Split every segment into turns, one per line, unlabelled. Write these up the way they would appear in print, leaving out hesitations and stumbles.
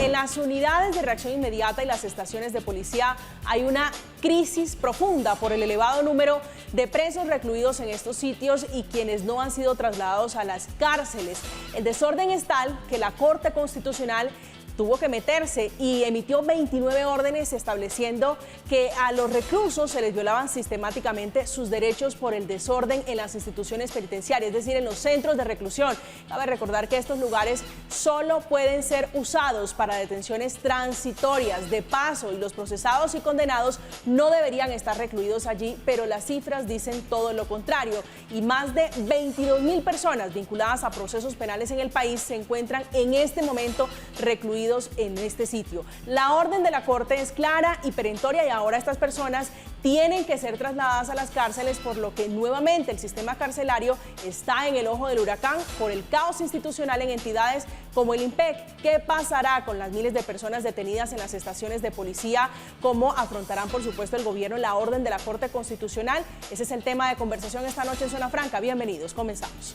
En las unidades de reacción inmediata y las estaciones de policía hay una crisis profunda por el elevado número de presos recluidos en estos sitios y quienes no han sido trasladados a las cárceles. El desorden es tal que la Corte Constitucional tuvo que meterse y emitió 29 órdenes estableciendo que a los reclusos se les violaban sistemáticamente sus derechos por el desorden en las instituciones penitenciarias, es decir, en los centros de reclusión. Cabe recordar que estos lugares solo pueden ser usados para detenciones transitorias de paso y los procesados y condenados no deberían estar recluidos allí, pero las cifras dicen todo lo contrario y más de 22.000 personas vinculadas a procesos penales en el país se encuentran en este momento recluidos en este sitio. La orden de la Corte es clara y perentoria y ahora estas personas tienen que ser trasladadas a las cárceles, por lo que nuevamente el sistema carcelario está en el ojo del huracán por el caos institucional en entidades como el IMPEC. ¿Qué pasará con las miles de personas detenidas en las estaciones de policía? ¿Cómo afrontarán, por supuesto, el gobierno la orden de la Corte Constitucional? Ese es el tema de conversación esta noche en Zona Franca. Bienvenidos, comenzamos.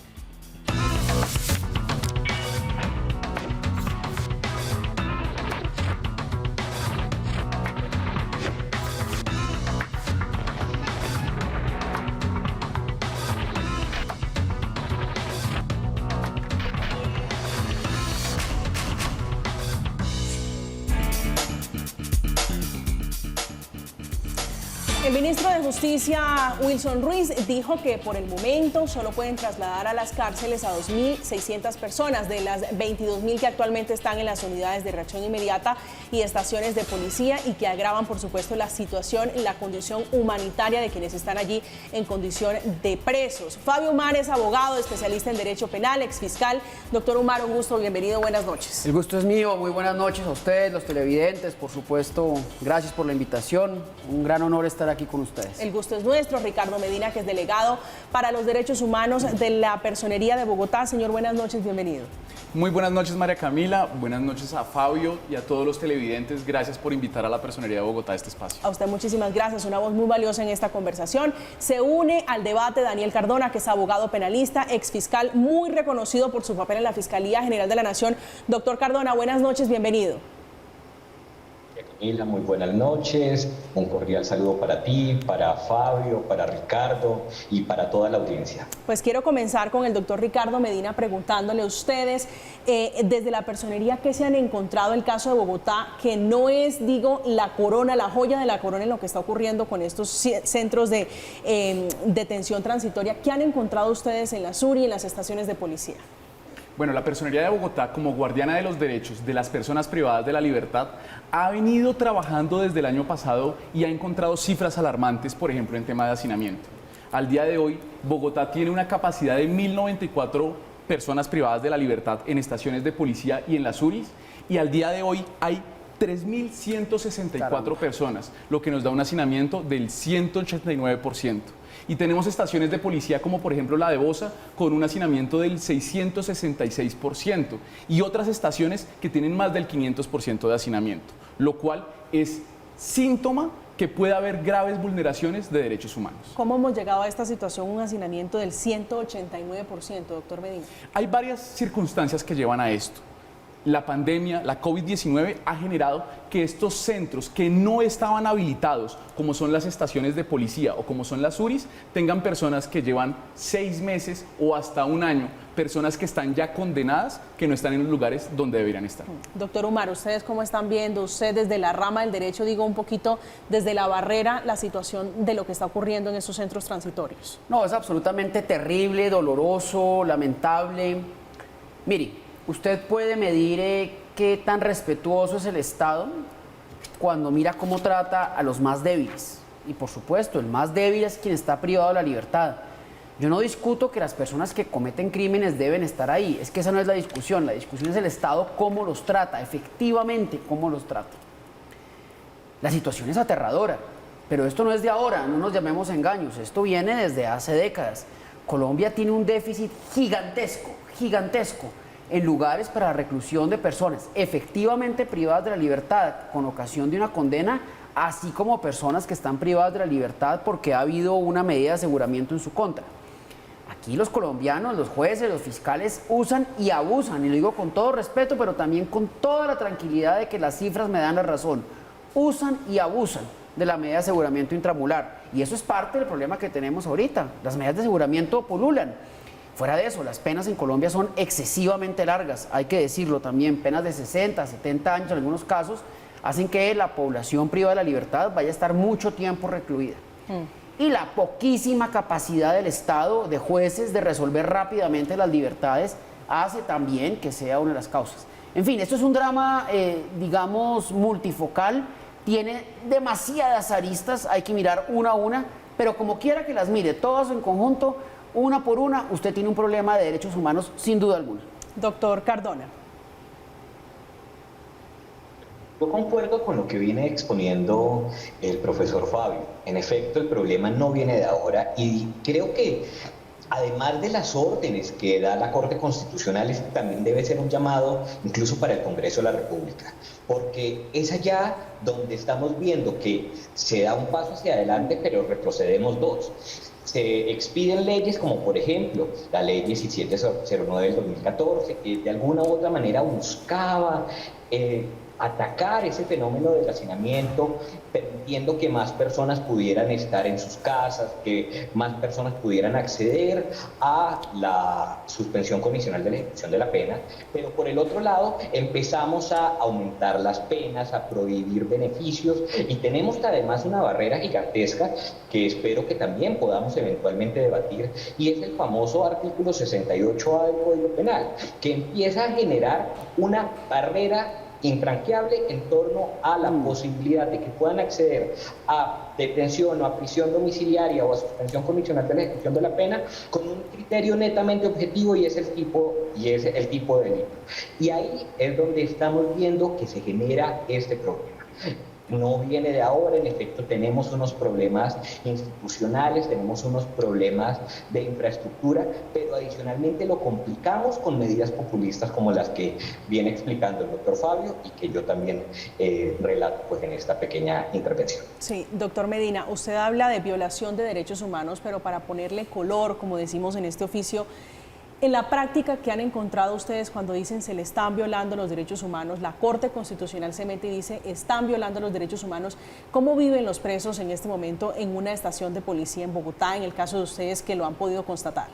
El ministro de Justicia, Wilson Ruiz, dijo que por el momento solo pueden trasladar a las cárceles a 2.600 personas de las 22.000 que actualmente están en las unidades de reacción inmediata y estaciones de policía y que agravan, por supuesto, la situación y la condición humanitaria de quienes están allí en condición de presos. Fabio Umar es abogado, especialista en Derecho Penal, exfiscal. Doctor Umar, un gusto, bienvenido, buenas noches.
El gusto es mío, muy buenas noches a ustedes, los televidentes, por supuesto, gracias por la invitación, un gran honor estar aquí con ustedes.
El gusto es nuestro. Ricardo Medina, que es delegado para los derechos humanos de la Personería de Bogotá. Señor, buenas noches, bienvenido.
Muy buenas noches, María Camila, buenas noches a Fabio y a todos los televidentes. Gracias por invitar a la Personería de Bogotá a este espacio.
A usted muchísimas gracias, una voz muy valiosa en esta conversación. Se une al debate Daniel Cardona, que es abogado penalista, exfiscal, muy reconocido por su papel en la Fiscalía General de la Nación. Doctor Cardona, buenas noches, bienvenido.
Camila, muy buenas noches, un cordial saludo para ti, para Fabio, para Ricardo y para toda la audiencia.
Pues quiero comenzar con el doctor Ricardo Medina preguntándole a ustedes, desde la Personería, ¿qué se han encontrado el caso de Bogotá, que no es, digo, la corona, la joya de la corona en lo que está ocurriendo con estos centros de detención transitoria? ¿Qué han encontrado ustedes en la SUR y en las estaciones de policía?
Bueno, la Personería de Bogotá, como guardiana de los derechos de las personas privadas de la libertad, ha venido trabajando desde el año pasado y ha encontrado cifras alarmantes, por ejemplo, en tema de hacinamiento. Al día de hoy, Bogotá tiene una capacidad de 1.094 personas privadas de la libertad en estaciones de policía y en las URIs, y al día de hoy hay 3.164 personas, lo que nos da un hacinamiento del 189%. Y tenemos estaciones de policía como por ejemplo la de Bosa con un hacinamiento del 666% y otras estaciones que tienen más del 500% de hacinamiento, lo cual es síntoma que puede haber graves vulneraciones de derechos humanos.
¿Cómo hemos llegado a esta situación, un hacinamiento del 189%, doctor Medina?
Hay varias circunstancias que llevan a esto. La pandemia, la COVID-19 ha generado que estos centros que no estaban habilitados, como son las estaciones de policía o como son las URIs, tengan personas que llevan 6 meses o hasta un año, personas que están ya condenadas, que no están en los lugares donde deberían estar.
Doctor Umar, ¿ustedes cómo están viendo, usted desde la rama del derecho, digo un poquito desde la barrera, la situación de lo que está ocurriendo en estos centros transitorios?
No, es absolutamente terrible, doloroso, lamentable. Mire, usted puede medir qué tan respetuoso es el Estado cuando mira cómo trata a los más débiles. Y por supuesto, el más débil es quien está privado de la libertad. Yo no discuto que las personas que cometen crímenes deben estar ahí. Es que esa no es la discusión. La discusión es el Estado cómo los trata, efectivamente cómo los trata. La situación es aterradora, pero esto no es de ahora, no nos llamemos engaños. Esto viene desde hace décadas. Colombia tiene un déficit gigantesco, gigantesco, en lugares para la reclusión de personas efectivamente privadas de la libertad con ocasión de una condena, así como personas que están privadas de la libertad porque ha habido una medida de aseguramiento en su contra. Aquí aquí los colombianos, los jueces, los fiscales usan y abusan, y lo digo con todo respeto, pero también con toda la tranquilidad de que las cifras me dan la razón, usan y abusan de la medida de aseguramiento intramural. Y eso es parte del problema que tenemos ahorita. Las medidas de aseguramiento pululan. Fuera de eso, las penas en Colombia son excesivamente largas, hay que decirlo también, penas de 60, 70 años en algunos casos, hacen que la población privada de la libertad vaya a estar mucho tiempo recluida. Y la poquísima capacidad del Estado, de jueces, de resolver rápidamente las libertades, hace también que sea una de las causas. En fin, esto es un drama, digamos, multifocal, tiene demasiadas aristas, hay que mirar una a una, pero como quiera que las mire, todas en conjunto, una por una, usted tiene un problema de derechos humanos sin duda alguna.
Doctor Cardona.
Yo concuerdo con lo que viene exponiendo el profesor Fabio. En efecto, el problema no viene de ahora y creo que además de las órdenes que da la Corte Constitucional, este también debe ser un llamado incluso para el Congreso de la República, porque es allá donde estamos viendo que se da un paso hacia adelante, pero retrocedemos dos. Se expiden leyes como, por ejemplo, la Ley 1709 del 2014, que de alguna u otra manera buscaba atacar ese fenómeno del hacinamiento, permitiendo que más personas pudieran estar en sus casas, que más personas pudieran acceder a la suspensión condicional de la ejecución de la pena, pero por el otro lado empezamos a aumentar las penas, a prohibir beneficios y tenemos además una barrera gigantesca que espero que también podamos eventualmente debatir y es el famoso artículo 68A del Código Penal, que empieza a generar una barrera infranqueable en torno a la posibilidad de que puedan acceder a detención o a prisión domiciliaria o a suspensión condicional de la ejecución de la pena con un criterio netamente objetivo y es el tipo de delito. Y ahí es donde estamos viendo que se genera este problema. No viene de ahora, en efecto tenemos unos problemas institucionales, tenemos unos problemas de infraestructura, pero adicionalmente lo complicamos con medidas populistas como las que viene explicando el doctor Fabio y que yo también relato pues, en esta pequeña intervención.
Sí, doctor Medina, usted habla de violación de derechos humanos, pero para ponerle color, como decimos en este oficio, en la práctica, ¿qué han encontrado ustedes cuando dicen se le están violando los derechos humanos? La Corte Constitucional se mete y dice están violando los derechos humanos. ¿Cómo viven los presos en este momento en una estación de policía en Bogotá, en el caso de ustedes que lo han podido constatar?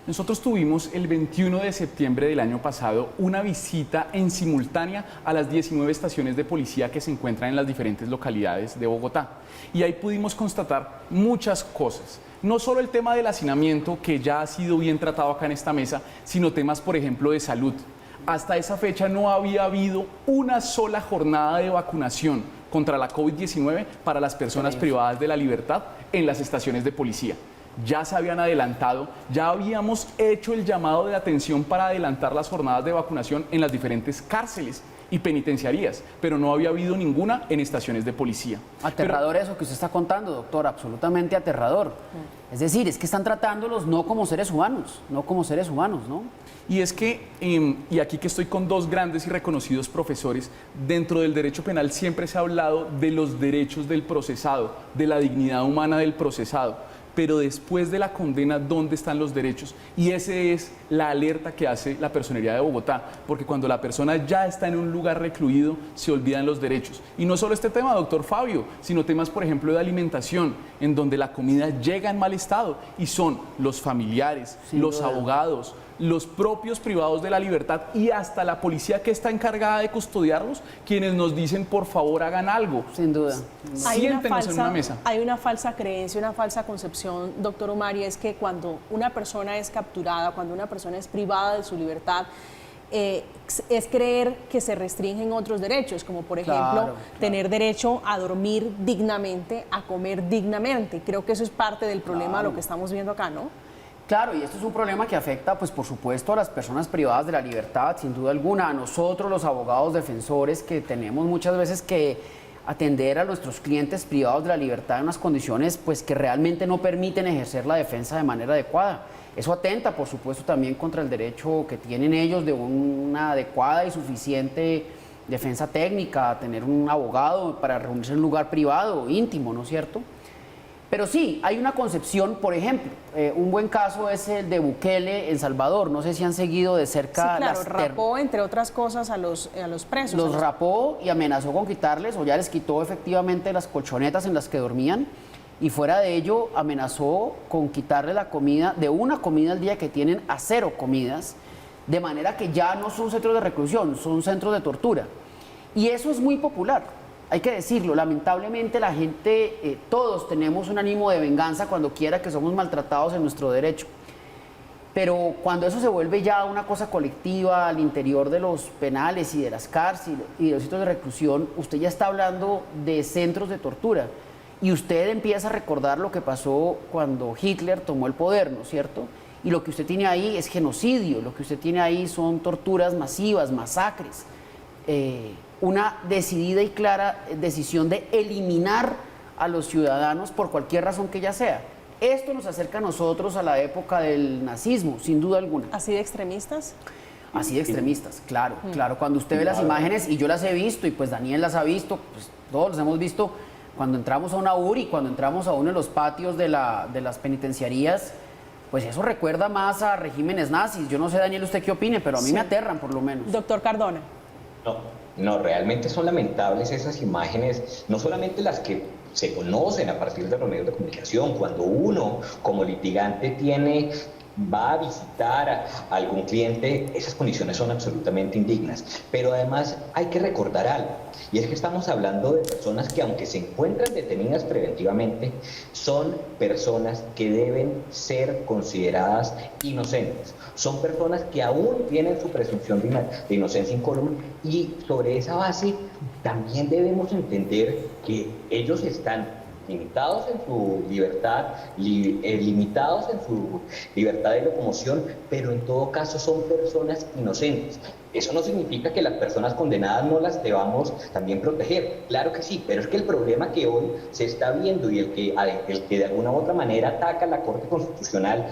Nosotros tuvimos el 21 de septiembre del año pasado una visita en simultánea a las 19 estaciones de policía que se encuentran en las diferentes localidades de Bogotá. Y ahí pudimos constatar muchas cosas. No solo el tema del hacinamiento, que ya ha sido bien tratado acá en esta mesa, sino temas, por ejemplo, de salud. Hasta esa fecha no había habido una sola jornada de vacunación contra la COVID-19 para las personas privadas de la libertad en las estaciones de policía. Ya se habían adelantado, ya habíamos hecho el llamado de atención para adelantar las jornadas de vacunación en las diferentes cárceles y penitenciarías, pero no había habido ninguna en estaciones de policía.
Aterrador eso que usted está contando, doctor, absolutamente aterrador. Es decir, es que están tratándolos no como seres humanos, ¿no?
Y es que, y aquí que estoy con dos grandes y reconocidos profesores, dentro del derecho penal siempre se ha hablado de los derechos del procesado, de la dignidad humana del procesado. Pero después de la condena, ¿dónde están los derechos? Y esa es la alerta que hace la Personería de Bogotá, porque cuando la persona ya está en un lugar recluido, se olvidan los derechos. Y no solo este tema, doctor Fabio, sino temas, por ejemplo, de alimentación, en donde la comida llega en mal estado, y son los familiares, los abogados, los propios privados de la libertad y hasta la policía que está encargada de custodiarlos, quienes nos dicen, por favor, hagan algo.
Sin duda.
Siéntenos en una mesa.
Hay una falsa creencia, una falsa concepción, doctor Umari, es que cuando una persona es capturada, cuando una persona es privada de su libertad, es creer que se restringen otros derechos, como por ejemplo tener derecho a dormir dignamente, a comer dignamente. Creo que eso es parte del problema de lo que estamos viendo acá, ¿no?
Claro, y esto es un problema que afecta, pues por supuesto, a las personas privadas de la libertad, sin duda alguna, a nosotros los abogados defensores que tenemos muchas veces que atender a nuestros clientes privados de la libertad en unas condiciones pues que realmente no permiten ejercer la defensa de manera adecuada. Eso atenta, por supuesto, también contra el derecho que tienen ellos de una adecuada y suficiente defensa técnica, a tener un abogado para reunirse en un lugar privado, íntimo, ¿no es cierto? Pero sí, hay una concepción, por ejemplo, un buen caso es el de Bukele en Salvador. No sé si han seguido de cerca.
Sí, claro, rapó, entre otras cosas, a los presos.
Los rapó y amenazó con quitarles, o ya les quitó efectivamente las colchonetas en las que dormían. Y fuera de ello, amenazó con quitarle la comida, de una comida al día que tienen a 0 comidas, de manera que ya no son centros de reclusión, son centros de tortura. Y eso es muy popular. Hay que decirlo, lamentablemente la gente, todos tenemos un ánimo de venganza cuando quiera que somos maltratados en nuestro derecho. Pero cuando eso se vuelve ya una cosa colectiva al interior de los penales y de las cárceles y de los sitios de reclusión, usted ya está hablando de centros de tortura. Y usted empieza a recordar lo que pasó cuando Hitler tomó el poder, ¿no es cierto? Y lo que usted tiene ahí es genocidio, lo que usted tiene ahí son torturas masivas, masacres. Una decidida y clara decisión de eliminar a los ciudadanos por cualquier razón que ella sea. Esto nos acerca a nosotros a la época del nazismo, sin duda alguna.
¿Así de extremistas?
Así de extremistas, claro, claro. Cuando usted ve las imágenes, y yo las he visto, y pues Daniel las ha visto, pues todos las hemos visto, cuando entramos a una URI, cuando entramos a uno de los patios de las penitenciarías, pues eso recuerda más a regímenes nazis. Yo no sé, Daniel, usted qué opine, pero a mí me aterran por lo menos.
Doctor Cardona.
No, realmente son lamentables esas imágenes, no solamente las que se conocen a partir de los medios de comunicación, cuando uno como litigante va a visitar a algún cliente, esas condiciones son absolutamente indignas. Pero además hay que recordar algo, y es que estamos hablando de personas que, aunque se encuentran detenidas preventivamente, son personas que deben ser consideradas inocentes. Son personas que aún tienen su presunción de inocencia incólume, y sobre esa base también debemos entender que ellos están limitados en su libertad, limitados en su libertad de locomoción, pero en todo caso son personas inocentes. Eso no significa que las personas condenadas no las debamos también proteger, claro que sí, pero es que el problema que hoy se está viendo y el que de alguna u otra manera ataca a la Corte Constitucional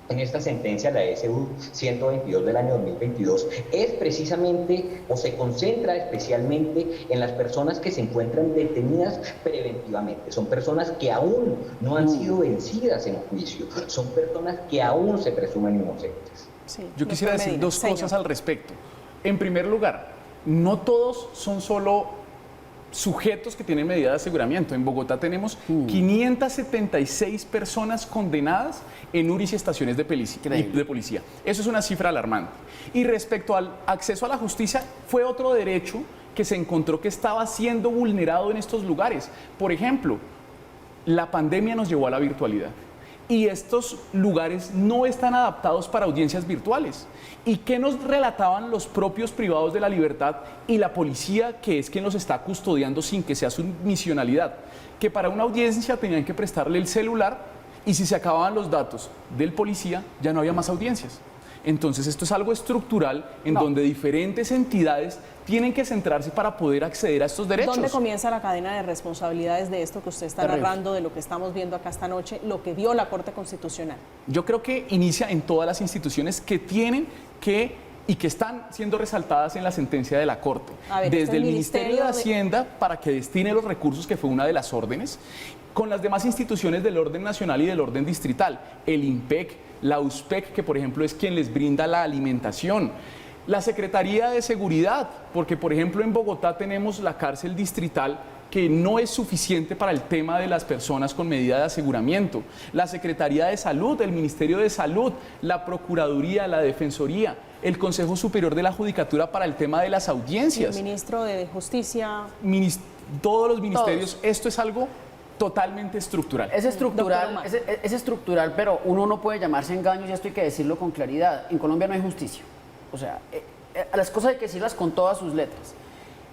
en esta sentencia, la SU 122 del año 2022, es precisamente, o se concentra especialmente en las personas que se encuentran detenidas preventivamente. Son personas que aún no han sido vencidas en juicio, son personas que aún se presumen inocentes.
Sí,
yo quisiera decir dos cosas al respecto. En primer lugar, no todos son solo sujetos que tienen medida de aseguramiento. En Bogotá tenemos 576 personas condenadas en URIs y estaciones de policía. Eso es una cifra alarmante. Y respecto al acceso a la justicia, fue otro derecho que se encontró que estaba siendo vulnerado en estos lugares. Por ejemplo, la pandemia nos llevó a la virtualidad. Y estos lugares no están adaptados para audiencias virtuales. ¿Y qué nos relataban los propios privados de la libertad y la policía, que es quien los está custodiando sin que sea su misionalidad? Que para una audiencia tenían que prestarle el celular, y si se acababan los datos del policía, ya no había más audiencias. Entonces esto es algo estructural en donde diferentes entidades tienen que centrarse para poder acceder a estos derechos.
¿Dónde comienza la cadena de responsabilidades de esto que usted está narrando, de lo que estamos viendo acá esta noche, lo que dio la Corte Constitucional?
Yo creo que inicia en todas las instituciones que tienen que y que están siendo resaltadas en la sentencia de la Corte. Desde el Ministerio de Hacienda para que destine los recursos, que fue una de las órdenes, con las demás instituciones del orden nacional y del orden distrital, el IMPEC, la USPEC, que por ejemplo es quien les brinda la alimentación, la Secretaría de Seguridad, porque por ejemplo en Bogotá tenemos la cárcel distrital que no es suficiente para el tema de las personas con medida de aseguramiento, la Secretaría de Salud, el Ministerio de Salud, la Procuraduría, la Defensoría, el Consejo Superior de la Judicatura para el tema de las audiencias.
El Ministro de Justicia.
Todos los ministerios. Todos. Esto es algo totalmente estructural.
Es estructural, pero uno no puede llamarse engaños, y esto hay que decirlo con claridad. En Colombia no hay justicia. O sea, las cosas hay que decirlas con todas sus letras.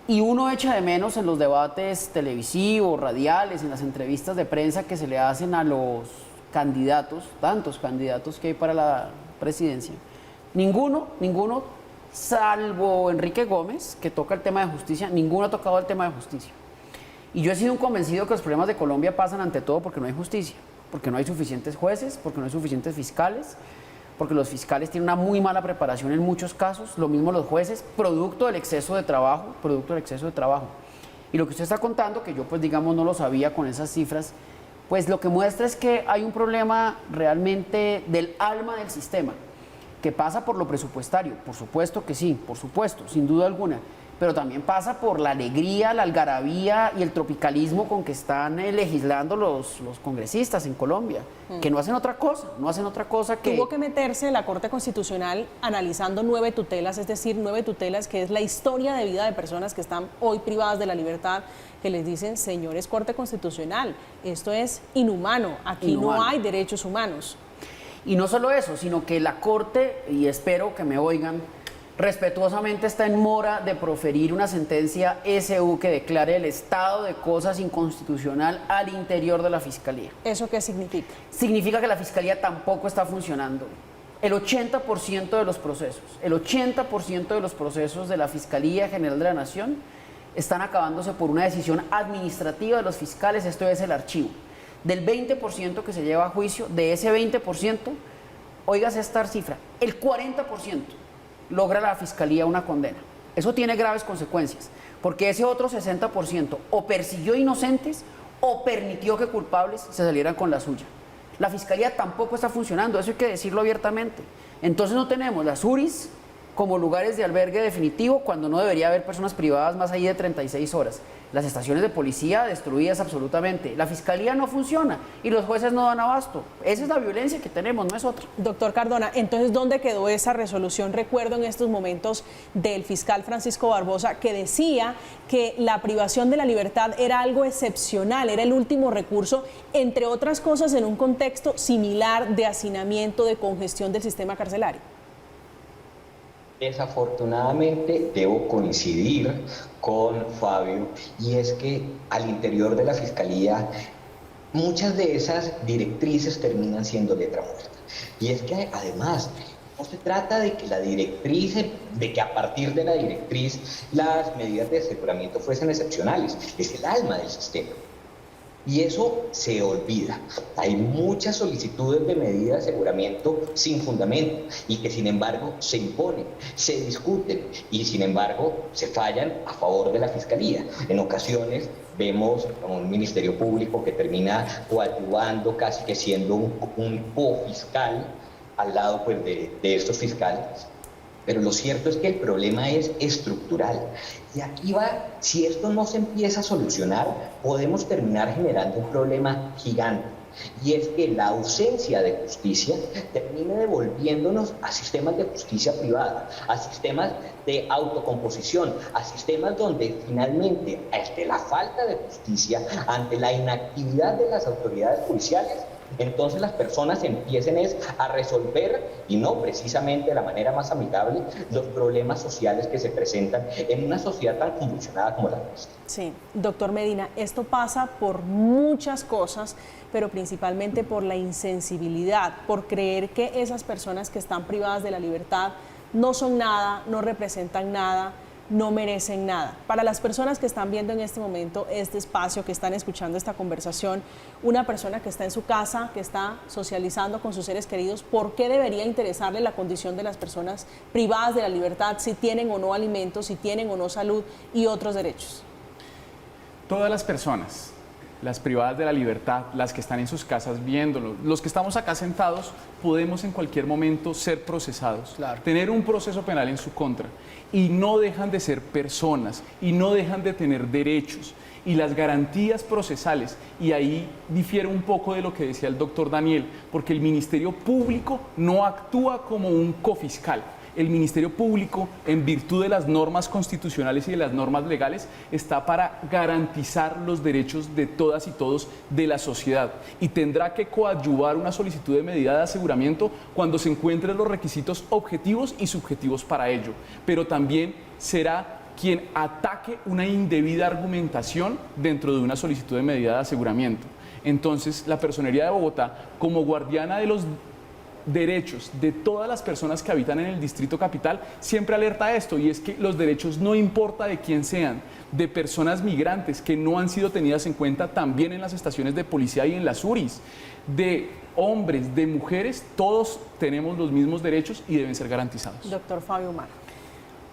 Y uno echa de menos en los debates televisivos, radiales, en las entrevistas de prensa que se le hacen a los candidatos, tantos candidatos que hay para la presidencia. Ninguno, salvo Enrique Gómez, que toca el tema de justicia, ninguno ha tocado el tema de justicia. Y yo he sido un convencido que los problemas de Colombia pasan ante todo porque no hay justicia, porque no hay suficientes jueces, porque no hay suficientes fiscales, porque los fiscales tienen una muy mala preparación en muchos casos, lo mismo los jueces, producto del exceso de trabajo. Y lo que usted está contando, que yo pues digamos no lo sabía con esas cifras, Pues lo que muestra es que hay un problema realmente del alma del sistema, que pasa por lo presupuestario, por supuesto que sí, por supuesto, sin duda alguna, pero también pasa por la alegría, la algarabía y el tropicalismo con que están legislando los congresistas en Colombia, que no hacen otra cosa que...
Tuvo que meterse la Corte Constitucional analizando 9 tutelas, es decir, 9 tutelas, que es la historia de vida de personas que están hoy privadas de la libertad, que les dicen, señores Corte Constitucional, esto es inhumano, aquí no hay derechos humanos.
Y no solo eso, sino que la Corte, y espero que me oigan, respetuosamente está en mora de proferir una sentencia SU que declare el estado de cosas inconstitucional al interior de la Fiscalía.
¿Eso qué significa?
Significa que la Fiscalía tampoco está funcionando. El 80% de los procesos de la Fiscalía General de la Nación están acabándose por una decisión administrativa de los fiscales, esto es el archivo. Del 20% que se lleva a juicio, de ese 20%, óigase esta cifra, el 40% logra la Fiscalía una condena. Eso tiene graves consecuencias, porque ese otro 60% o persiguió inocentes o permitió que culpables se salieran con la suya. La Fiscalía tampoco está funcionando, eso hay que decirlo abiertamente. Entonces no tenemos las URIs como lugares de albergue definitivo cuando no debería haber personas privadas más allá de 36 horas. Las estaciones de policía destruidas absolutamente. La Fiscalía no funciona y los jueces no dan abasto. Esa es la violencia que tenemos, no es otra.
Doctor Cardona, entonces, ¿dónde quedó esa resolución? Recuerdo en estos momentos del fiscal Francisco Barbosa que decía que la privación de la libertad era algo excepcional, era el último recurso, entre otras cosas en un contexto similar de hacinamiento, de congestión del sistema carcelario.
Desafortunadamente debo coincidir con Fabio, y es que al interior de la Fiscalía muchas de esas directrices terminan siendo letra muerta. Y es que además no se trata de que la directriz, de que a partir de la directriz las medidas de aseguramiento fuesen excepcionales, es el alma del sistema. Y eso se olvida. Hay muchas solicitudes de medidas de aseguramiento sin fundamento y que sin embargo se imponen, se discuten y sin embargo se fallan a favor de la Fiscalía. En ocasiones vemos a un Ministerio Público que termina coadyuvando, casi que siendo un cofiscal al lado pues, de estos fiscales. Pero lo cierto es que el problema es estructural. Y aquí va, si esto no se empieza a solucionar, podemos terminar generando un problema gigante. Y es que la ausencia de justicia termine devolviéndonos a sistemas de justicia privada, a sistemas de autocomposición, a sistemas donde finalmente, ante la falta de justicia, ante la inactividad de las autoridades judiciales, entonces las personas empiecen a resolver, y no precisamente de la manera más amigable, los problemas sociales que se presentan en una sociedad tan convulsionada como la nuestra.
Sí, doctor Medina, esto pasa por muchas cosas, pero principalmente por la insensibilidad, por creer que esas personas que están privadas de la libertad no son nada, no representan nada, no merecen nada. Para las personas que están viendo en este momento este espacio, que están escuchando esta conversación, una persona que está en su casa, que está socializando con sus seres queridos, ¿por qué debería interesarle la condición de las personas privadas de la libertad, si tienen o no alimentos, si tienen o no salud y otros derechos?
Todas las personas, las privadas de la libertad, las que están en sus casas viéndolo, los que estamos acá sentados, podemos en cualquier momento ser procesados,
claro,
tener un proceso penal en su contra, y no dejan de ser personas, y no dejan de tener derechos, y las garantías procesales, y ahí difiere un poco de lo que decía el doctor Daniel, porque el Ministerio Público no actúa como un cofiscal. El Ministerio Público, en virtud de las normas constitucionales y de las normas legales, está para garantizar los derechos de todas y todos de la sociedad, y tendrá que coadyuvar una solicitud de medida de aseguramiento cuando se encuentren los requisitos objetivos y subjetivos para ello, pero también será quien ataque una indebida argumentación dentro de una solicitud de medida de aseguramiento. Entonces, la Personería de Bogotá, como guardiana de los derechos de todas las personas que habitan en el Distrito Capital, siempre alerta a esto, y es que los derechos no importa de quién sean, de personas migrantes que no han sido tenidas en cuenta también en las estaciones de policía y en las URIs, de hombres, de mujeres, todos tenemos los mismos derechos y deben ser garantizados.
Doctor Fabio Umar.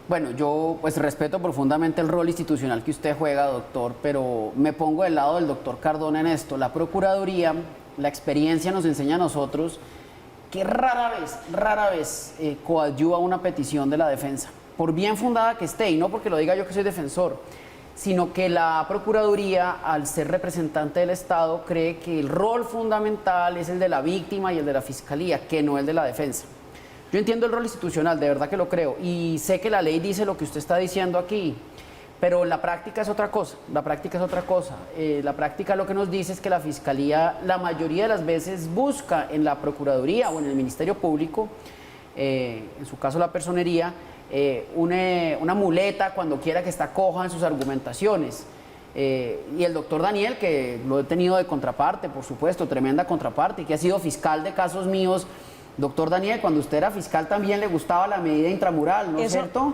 Bueno, yo pues respeto profundamente el rol institucional que usted juega, doctor, pero me pongo del lado del doctor Cardona en esto. La Procuraduría, la experiencia nos enseña a nosotros que rara vez coadyuva una petición de la defensa, por bien fundada que esté, y no porque lo diga yo que soy defensor, sino que la Procuraduría, al ser representante del Estado, cree que el rol fundamental es el de la víctima y el de la Fiscalía, que no el de la defensa. Yo entiendo el rol institucional, de verdad que lo creo, y sé que la ley dice lo que usted está diciendo aquí, pero la práctica es otra cosa, la práctica es otra cosa. La práctica lo que nos dice es que la Fiscalía la mayoría de las veces busca en la Procuraduría o en el Ministerio Público, en su caso la Personería, una muleta cuando quiera que está coja en sus argumentaciones. Y el doctor Daniel, que lo he tenido de contraparte, por supuesto, tremenda contraparte, y que ha sido fiscal de casos míos. Doctor Daniel, cuando usted era fiscal también le gustaba la medida intramural, ¿no es cierto?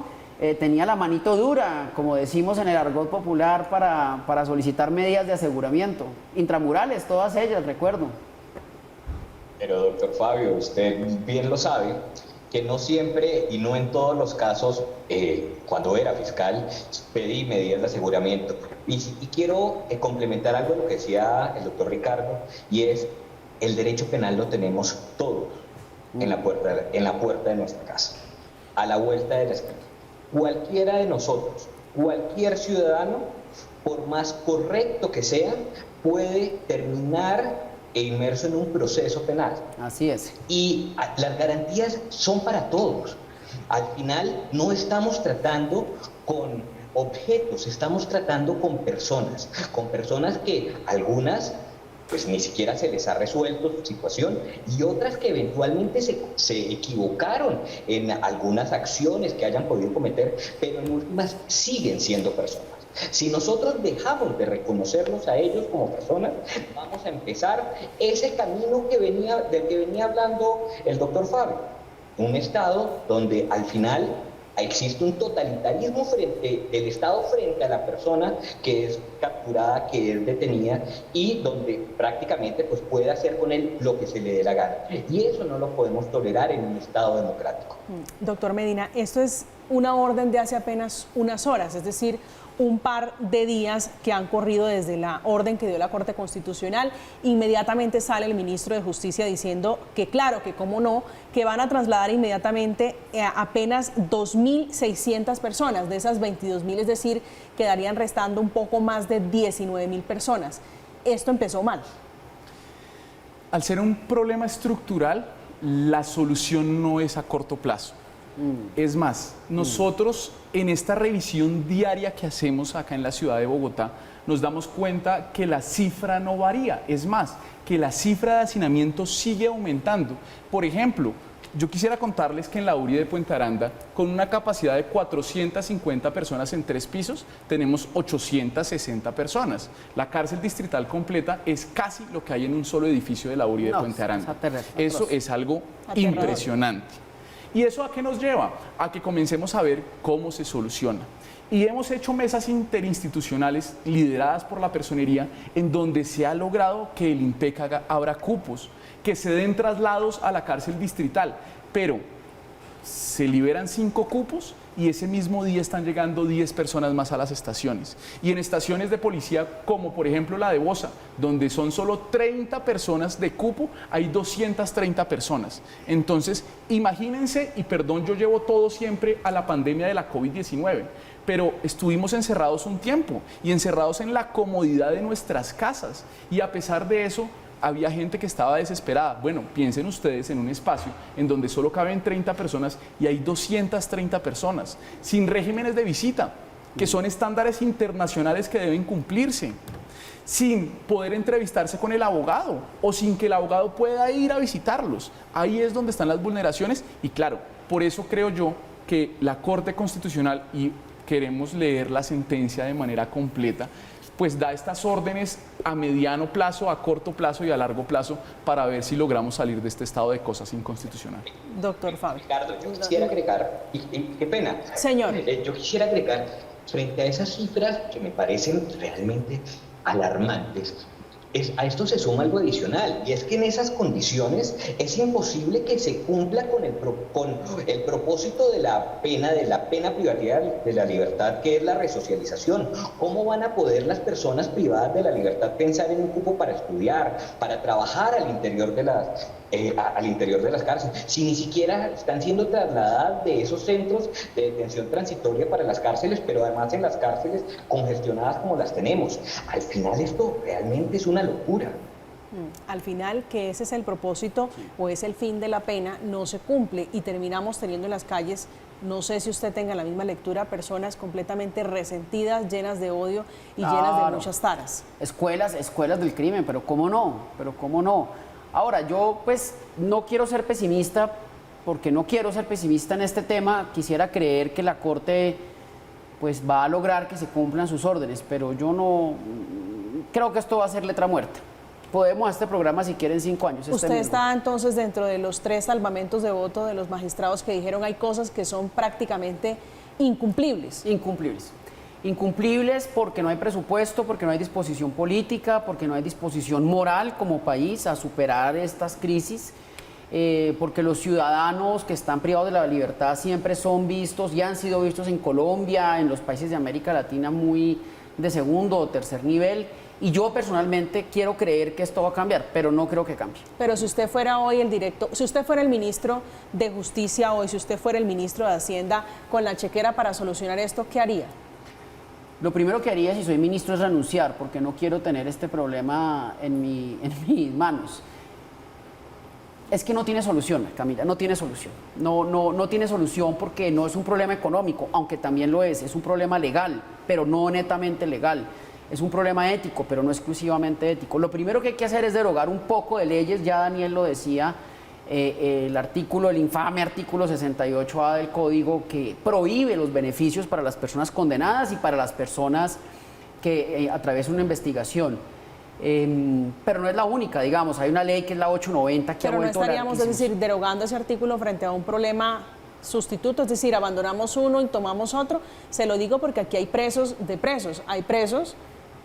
Tenía la manito dura, como decimos en el argot popular, para solicitar medidas de aseguramiento. Intramurales, todas ellas, recuerdo.
Pero doctor Fabio, usted bien lo sabe, que no siempre y no en todos los casos, cuando era fiscal, pedí medidas de aseguramiento. Y quiero complementar algo de lo que decía el doctor Ricardo, y es, el derecho penal lo tenemos todos en la puerta de nuestra casa, a la vuelta de la esquina. Cualquiera de nosotros, cualquier ciudadano, por más correcto que sea, puede terminar inmerso en un proceso penal.
Así es.
Y las garantías son para todos. Al final no estamos tratando con objetos, estamos tratando con personas que algunas pues ni siquiera se les ha resuelto su situación, y otras que eventualmente se equivocaron en algunas acciones que hayan podido cometer, pero en últimas siguen siendo personas. Si nosotros dejamos de reconocerlos a ellos como personas, vamos a empezar ese camino del que venía hablando el doctor Fabio. Un Estado donde al final existe un totalitarismo del Estado frente a la persona que es capturada, que es detenida, y donde prácticamente pues, puede hacer con él lo que se le dé la gana. Y eso no lo podemos tolerar en un Estado democrático.
Doctor Medina, esto es una orden de hace apenas unas horas, es decir, un par de días que han corrido desde la orden que dio la Corte Constitucional. Inmediatamente sale el ministro de Justicia diciendo que claro, que cómo no, que van a trasladar inmediatamente apenas 2.600 personas, de esas 22.000, es decir, quedarían restando un poco más de 19.000 personas. Esto empezó mal.
Al ser un problema estructural, la solución no es a corto plazo. Es más, nosotros en esta revisión diaria que hacemos acá en la ciudad de Bogotá, nos damos cuenta que la cifra no varía. Es más, que la cifra de hacinamiento sigue aumentando. Por ejemplo, yo quisiera contarles que en la URI de Puente Aranda, con una capacidad de 450 personas en 3 pisos, tenemos 860 personas. La cárcel distrital completa es casi lo que hay en un solo edificio de la URI de Puente Aranda. Eso es algo impresionante. ¿Y eso a qué nos lleva? A que comencemos a ver cómo se soluciona. Y hemos hecho mesas interinstitucionales lideradas por la Personería, en donde se ha logrado que el INPEC abra cupos, que se den traslados a la cárcel distrital, pero se liberan 5 cupos y ese mismo día están llegando 10 personas más a las estaciones. Y en estaciones de policía, como por ejemplo la de Bosa, donde son solo 30 personas de cupo, hay 230 personas. Entonces, imagínense, y perdón, yo llevo todo siempre a la pandemia de la COVID-19, pero estuvimos encerrados un tiempo y encerrados en la comodidad de nuestras casas. Y a pesar de eso, había gente que estaba desesperada. Bueno, piensen ustedes en un espacio en donde solo caben 30 personas y hay 230 personas, sin regímenes de visita, que son estándares internacionales que deben cumplirse, sin poder entrevistarse con el abogado o sin que el abogado pueda ir a visitarlos. Ahí es donde están las vulneraciones y claro, por eso creo yo que la Corte Constitucional, y queremos leer la sentencia de manera completa, pues da estas órdenes a mediano plazo, a corto plazo y a largo plazo para ver si logramos salir de este estado de cosas inconstitucional.
Doctor Fabio.
Ricardo, yo quisiera agregar, y qué pena,
señor,
yo quisiera agregar, frente a esas cifras que me parecen realmente alarmantes, a esto se suma algo adicional, y es que en esas condiciones es imposible que se cumpla con el propósito de la pena privativa de la libertad, que es la resocialización. ¿Cómo van a poder las personas privadas de la libertad pensar en un cupo para estudiar, para trabajar al interior de las cárceles, si ni siquiera están siendo trasladadas de esos centros de detención transitoria para las cárceles, pero además en las cárceles congestionadas como las tenemos? Al final esto realmente es una locura.
Al final, que ese es el propósito o es el fin de la pena, no se cumple y terminamos teniendo en las calles, no sé si usted tenga la misma lectura, personas completamente resentidas, llenas de odio y llenas de muchas taras.
Escuelas del crimen, pero cómo no. Ahora, yo pues no quiero ser pesimista, porque no quiero ser pesimista en este tema. Quisiera creer que la Corte pues va a lograr que se cumplan sus órdenes, pero yo no creo que esto va a ser letra muerta. Podemos a este programa si quieren 5 años.
Usted está entonces dentro de los 3 salvamentos de voto de los magistrados que dijeron hay cosas que son prácticamente incumplibles.
Incumplibles porque no hay presupuesto, porque no hay disposición política, porque no hay disposición moral como país a superar estas crisis, porque los ciudadanos que están privados de la libertad siempre son vistos y han sido vistos en Colombia, en los países de América Latina muy de segundo o tercer nivel. Y yo personalmente quiero creer que esto va a cambiar, pero no creo que cambie.
Pero si usted fuera hoy si usted fuera el ministro de Justicia hoy, si usted fuera el ministro de Hacienda con la chequera para solucionar esto, ¿qué haría?
Lo primero que haría si soy ministro es renunciar, porque no quiero tener este problema en mis manos. Es que no tiene solución, Camila, no tiene solución. No tiene solución porque no es un problema económico, aunque también lo es un problema legal, pero no netamente legal. Es un problema ético, pero no exclusivamente ético. Lo primero que hay que hacer es derogar un poco de leyes, ya Daniel lo decía, el infame artículo 68A del Código, que prohíbe los beneficios para las personas condenadas y para las personas que atraviesan una investigación. Pero no es la única, digamos, hay una ley que es la 890 que
pero
ha vuelto
estaríamos, es decir, derogando ese artículo frente a un problema sustituto, es decir, abandonamos uno y tomamos otro. Se lo digo porque aquí hay presos de presos, hay presos,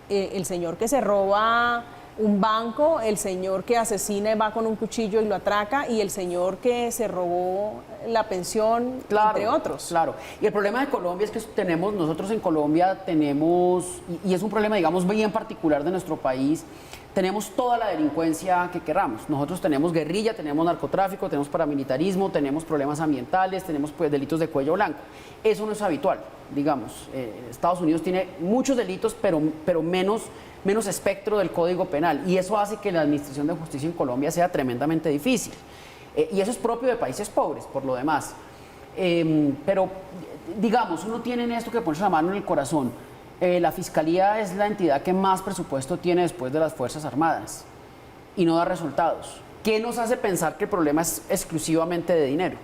el señor que se roba un banco, el señor que asesina y va con un cuchillo y lo atraca, y el señor que se robó la pensión, entre otros.
Claro, y el problema de Colombia es que nosotros en Colombia tenemos, y es un problema, digamos, bien particular de nuestro país, tenemos toda la delincuencia que queramos. Nosotros tenemos guerrilla, tenemos narcotráfico, tenemos paramilitarismo, tenemos problemas ambientales, tenemos pues delitos de cuello blanco. Eso no es habitual, digamos. Estados Unidos tiene muchos delitos, pero menos espectro del Código Penal, y eso hace que la administración de justicia en Colombia sea tremendamente difícil. Y eso es propio de países pobres, por lo demás. Pero, digamos, uno tiene en esto que ponerse la mano en el corazón. La Fiscalía es la entidad que más presupuesto tiene después de las Fuerzas Armadas y no da resultados. ¿Qué nos hace pensar que el problema es exclusivamente de dinero?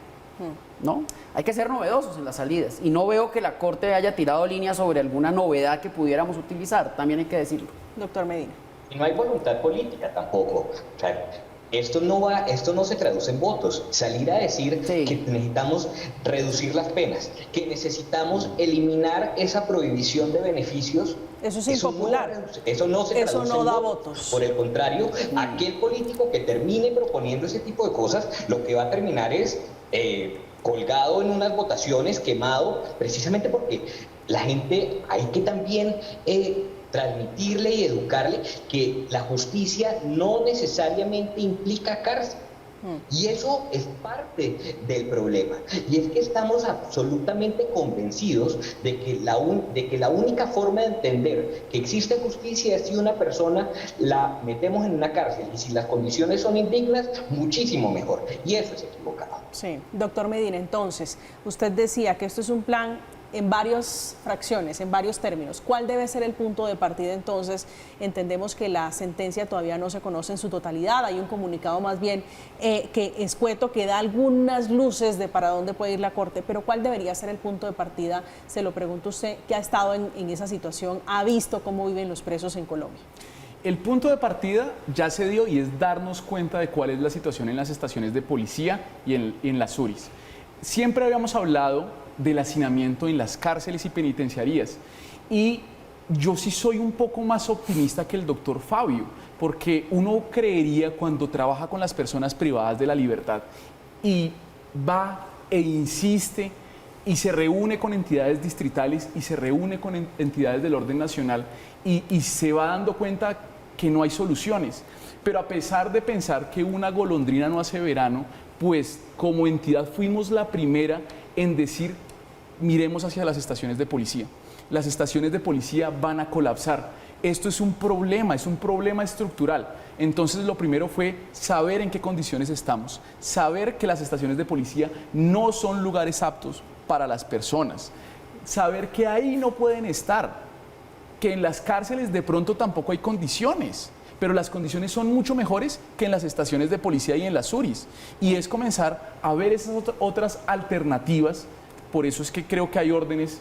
¿No? Hay que ser novedosos en las salidas, y no veo que la Corte haya tirado línea sobre alguna novedad que pudiéramos utilizar, también hay que decirlo.
Doctor Medina.
Y no hay voluntad política tampoco. O sea, esto no se traduce en votos. Salir a decir que necesitamos reducir las penas, que necesitamos eliminar esa prohibición de beneficios.
Eso es impopular.
Eso no se traduce
no
en
da
votos. Por el contrario, aquel político que termine proponiendo ese tipo de cosas, lo que va a terminar es colgado en unas votaciones, quemado, precisamente porque la gente hay que también transmitirle y educarle que la justicia no necesariamente implica cárcel. Y eso es parte del problema. Y es que estamos absolutamente convencidos de que la única forma de entender que existe justicia es si una persona la metemos en una cárcel, y si las condiciones son indignas, muchísimo mejor. Y eso es equivocado.
Sí, doctor Medina, entonces, usted decía que esto es un plan en varias fracciones, en varios términos. ¿Cuál debe ser el punto de partida entonces? Entendemos que la sentencia todavía no se conoce en su totalidad, hay un comunicado más bien que escueto, que da algunas luces de para dónde puede ir la Corte, pero ¿cuál debería ser el punto de partida? Se lo pregunto usted, que ha estado en esa situación, ha visto cómo viven los presos en Colombia.
El punto de partida ya se dio, y es darnos cuenta de cuál es la situación en las estaciones de policía y en las URIs. Siempre habíamos hablado del hacinamiento en las cárceles y penitenciarías, y yo sí soy un poco más optimista que el doctor Fabio, porque uno creería cuando trabaja con las personas privadas de la libertad y va e insiste y se reúne con entidades distritales y se reúne con entidades del orden nacional y se va dando cuenta que no hay soluciones. Pero a pesar de pensar que una golondrina no hace verano, pues como entidad fuimos la primera en decir, miremos hacia las estaciones de policía. Las estaciones de policía van a colapsar. Esto es un problema estructural. Entonces lo primero fue saber en qué condiciones estamos, saber que las estaciones de policía no son lugares aptos para las personas, saber que ahí no pueden estar, que en las cárceles de pronto tampoco hay condiciones, pero las condiciones son mucho mejores que en las estaciones de policía y en las URIs. Y es comenzar a ver esas otras alternativas. Por eso es que creo que hay órdenes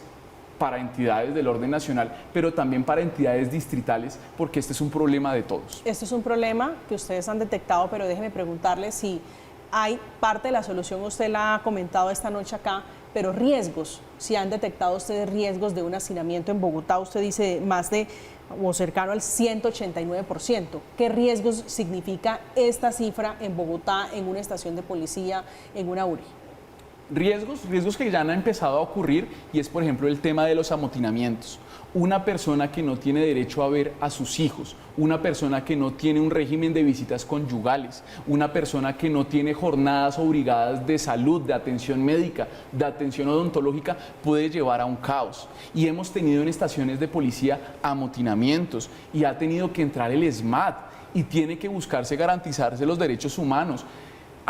para entidades del orden nacional, pero también para entidades distritales, porque este es un problema de todos.
Este es un problema que ustedes han detectado, pero déjeme preguntarle si hay parte de la solución, usted la ha comentado esta noche acá, pero riesgos, si han detectado ustedes riesgos de un hacinamiento en Bogotá, usted dice más de o cercano al 189%. ¿Qué riesgos significa esta cifra en Bogotá, en una estación de policía, en una URI?
Riesgos que ya han empezado a ocurrir, y es por ejemplo el tema de los amotinamientos. Una persona que no tiene derecho a ver a sus hijos, una persona que no tiene un régimen de visitas conyugales, una persona que no tiene jornadas obligadas de salud, de atención médica, de atención odontológica, puede llevar a un caos. Y hemos tenido en estaciones de policía amotinamientos y ha tenido que entrar el SMAT y tiene que buscarse garantizarse los derechos humanos.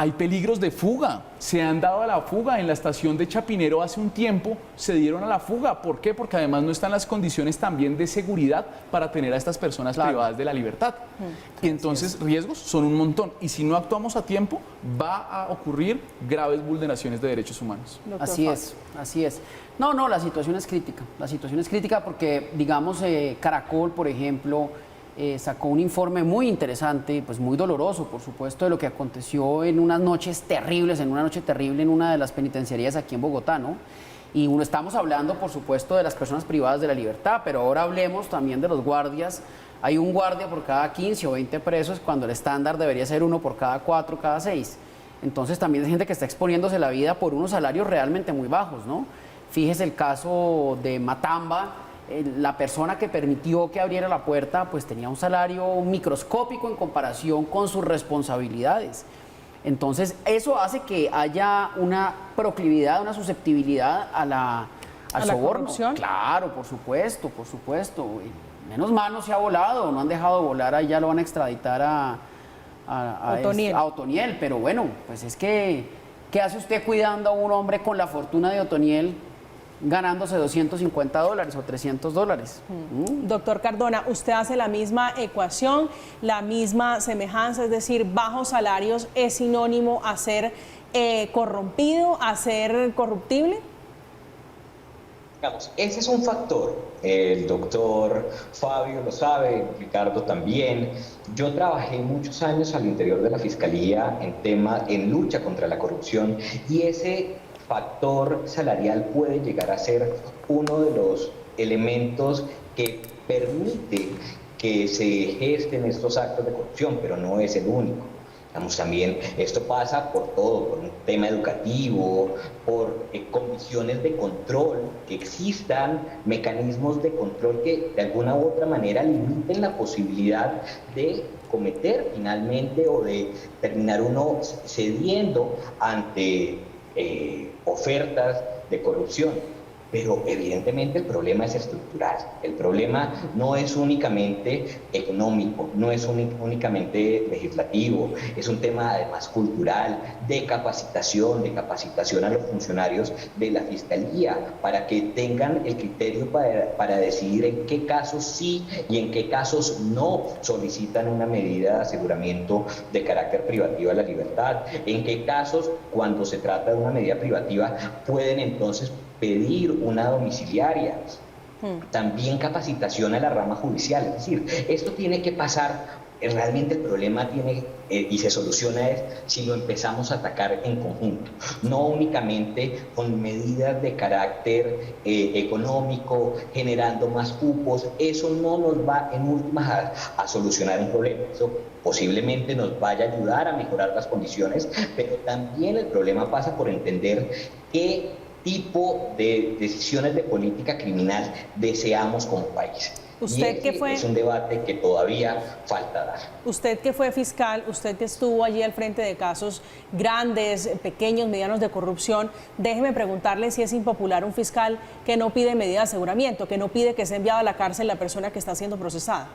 Hay peligros de fuga, se han dado a la fuga. En la estación de Chapinero hace un tiempo se dieron a la fuga. ¿Por qué? Porque además no están las condiciones también de seguridad para tener a estas personas privadas de la libertad. Y entonces riesgos son un montón. Y si no actuamos a tiempo, va a ocurrir graves vulneraciones de derechos humanos.
Así es. No, la situación es crítica. La situación es crítica porque, digamos, Caracol, por ejemplo, sacó un informe muy interesante, pues muy doloroso, por supuesto, de lo que aconteció en unas noches terribles, en una noche terrible en una de las penitenciarías aquí en Bogotá, ¿no? Y estamos hablando, por supuesto, de las personas privadas de la libertad, pero ahora hablemos también de los guardias. Hay un guardia por cada 15 o 20 presos, cuando el estándar debería ser uno por cada 4, cada 6. Entonces también hay gente que está exponiéndose la vida por unos salarios realmente muy bajos, ¿no? Fíjese el caso de Matamba. La persona que permitió que abriera la puerta pues tenía un salario microscópico en comparación con sus responsabilidades. Entonces eso hace que haya una proclividad, una susceptibilidad al soborno.
¿Corrupción?
Claro, por supuesto. Y menos mal no se ha volado, no han dejado volar, ahí ya lo van a extraditar a Otoniel. Pero bueno, pues es que, ¿qué hace usted cuidando a un hombre con la fortuna de Otoniel, ganándose $250 o $300?
Doctor Cardona, usted hace la misma ecuación, la misma semejanza, es decir, bajos salarios es sinónimo a ser corrompido, a ser corruptible.
Digamos, ese es un factor. El doctor Fabio lo sabe, Ricardo también. Yo trabajé muchos años al interior de la Fiscalía en lucha contra la corrupción, y ese factor salarial puede llegar a ser uno de los elementos que permite que se gesten estos actos de corrupción, pero no es el único. Digamos, también esto pasa por todo, por un tema educativo, por condiciones de control, que existan mecanismos de control que de alguna u otra manera limiten la posibilidad de cometer finalmente o de terminar uno cediendo ante ofertas de corrupción. Pero evidentemente el problema es estructural. El problema no es únicamente económico, no es únicamente legislativo, es un tema además cultural, de capacitación a los funcionarios de la Fiscalía para que tengan el criterio para decidir en qué casos sí y en qué casos no solicitan una medida de aseguramiento de carácter privativo a la libertad, en qué casos, cuando se trata de una medida privativa, pueden entonces pedir una domiciliaria. También capacitación a la rama judicial. Es decir, esto tiene que pasar realmente el problema tiene y se soluciona es si lo empezamos a atacar en conjunto, no únicamente con medidas de carácter económico, generando más cupos. Eso no nos va en últimas a solucionar un problema. Eso posiblemente nos vaya a ayudar a mejorar las condiciones, pero también el problema pasa por entender qué tipo de decisiones de política criminal deseamos como país.
Usted que fue...
Es un debate que todavía falta dar.
Usted que fue fiscal, usted que estuvo allí al frente de casos grandes, pequeños, medianos de corrupción, déjeme preguntarle si es impopular un fiscal que no pide medida de aseguramiento, que no pide que sea enviada a la cárcel la persona que está siendo procesada.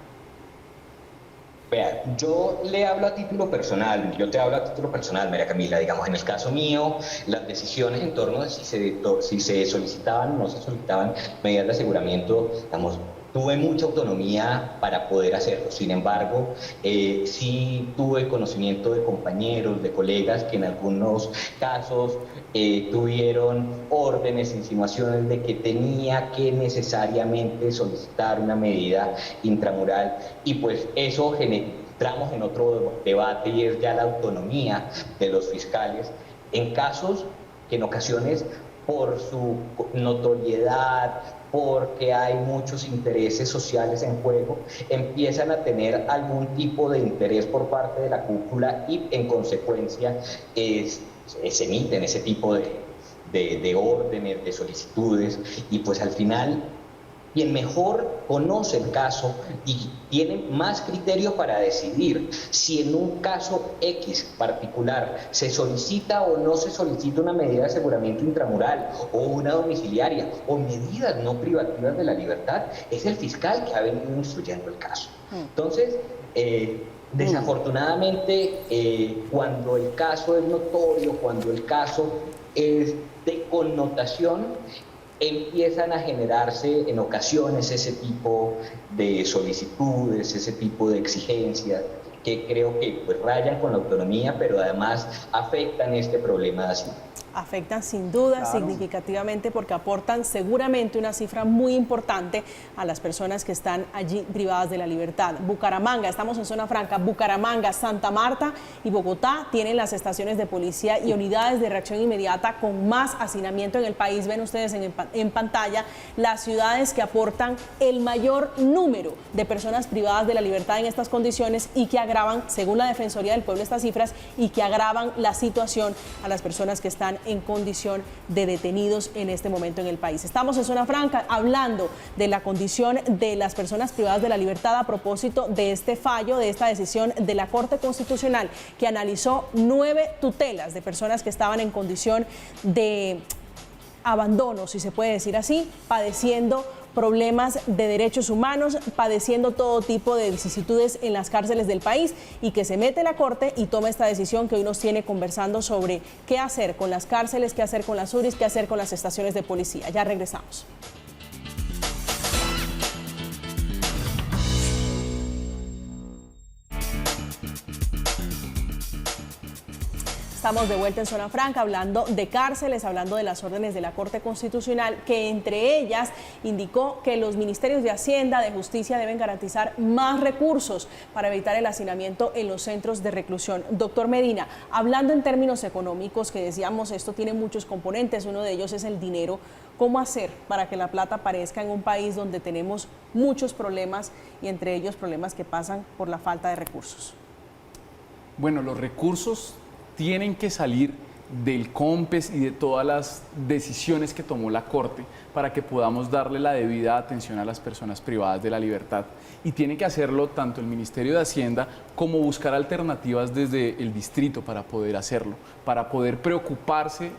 Vea, yo le hablo a título personal, yo te hablo a título personal, María Camila. Digamos, en el caso mío, las decisiones en torno a si se solicitaban o no se solicitaban medidas de aseguramiento, digamos, tuve mucha autonomía para poder hacerlo. Sin embargo, sí tuve conocimiento de compañeros, de colegas que en algunos casos tuvieron órdenes, insinuaciones de que tenía que necesariamente solicitar una medida intramural, y pues eso entramos en otro debate, y es ya la autonomía de los fiscales en casos que en ocasiones por su notoriedad, porque hay muchos intereses sociales en juego, empiezan a tener algún tipo de interés por parte de la cúpula, y en consecuencia se emiten ese tipo de órdenes, de solicitudes, y pues al final quien mejor conoce el caso y tiene más criterio para decidir si en un caso X particular se solicita o no se solicita una medida de aseguramiento intramural o una domiciliaria o medidas no privativas de la libertad, es el fiscal que ha venido instruyendo el caso. Entonces, desafortunadamente, cuando el caso es notorio, cuando el caso es de connotación, empiezan a generarse en ocasiones ese tipo de solicitudes, ese tipo de exigencias, que creo que pues rayan con la autonomía, pero además afectan este problema de hacinamiento.
Afectan sin duda significativamente, porque aportan seguramente una cifra muy importante a las personas que están allí privadas de la libertad. Bucaramanga, estamos en zona franca, Bucaramanga, Santa Marta y Bogotá tienen las estaciones de policía y unidades de reacción inmediata con más hacinamiento en el país. Ven ustedes en pantalla las ciudades que aportan el mayor número de personas privadas de la libertad en estas condiciones, y que agravan, según la Defensoría del Pueblo, estas cifras, y que agravan la situación a las personas que están en condición de detenidos en este momento en el país. Estamos en zona franca hablando de la condición de las personas privadas de la libertad a propósito de este fallo, de esta decisión de la Corte Constitucional, que analizó 9 tutelas de personas que estaban en condición de abandono, si se puede decir así, padeciendo problemas de derechos humanos, padeciendo todo tipo de vicisitudes en las cárceles del país, y que se mete la Corte y toma esta decisión que hoy nos tiene conversando sobre qué hacer con las cárceles, qué hacer con las URIs, qué hacer con las estaciones de policía. Ya regresamos. Estamos de vuelta en Zona Franca hablando de cárceles, hablando de las órdenes de la Corte Constitucional, que entre ellas indicó que los ministerios de Hacienda, de Justicia deben garantizar más recursos para evitar el hacinamiento en los centros de reclusión. Doctor Medina, hablando en términos económicos, que decíamos esto tiene muchos componentes, uno de ellos es el dinero. ¿Cómo hacer para que la plata aparezca en un país donde tenemos muchos problemas, y entre ellos problemas que pasan por la falta de recursos?
Bueno, los recursos tienen que salir del COMPES y de todas las decisiones que tomó la Corte para que podamos darle la debida atención a las personas privadas de la libertad. Y tiene que hacerlo tanto el Ministerio de Hacienda como buscar alternativas desde el distrito para poder hacerlo, para poder preocuparse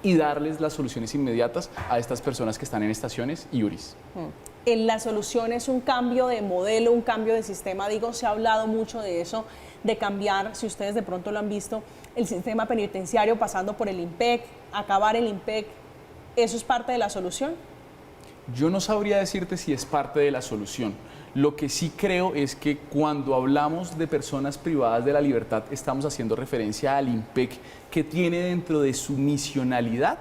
y darles las soluciones inmediatas a estas personas que están en estaciones y URIs.
La solución es un cambio de modelo, un cambio de sistema. Digo, se ha hablado mucho de eso, de cambiar, si ustedes de pronto lo han visto, el sistema penitenciario pasando por el IMPEC, acabar el IMPEC. ¿Eso es parte de la solución?
Yo no sabría decirte si es parte de la solución. Lo que sí creo es que cuando hablamos de personas privadas de la libertad, estamos haciendo referencia al IMPEC, que tiene dentro de su misionalidad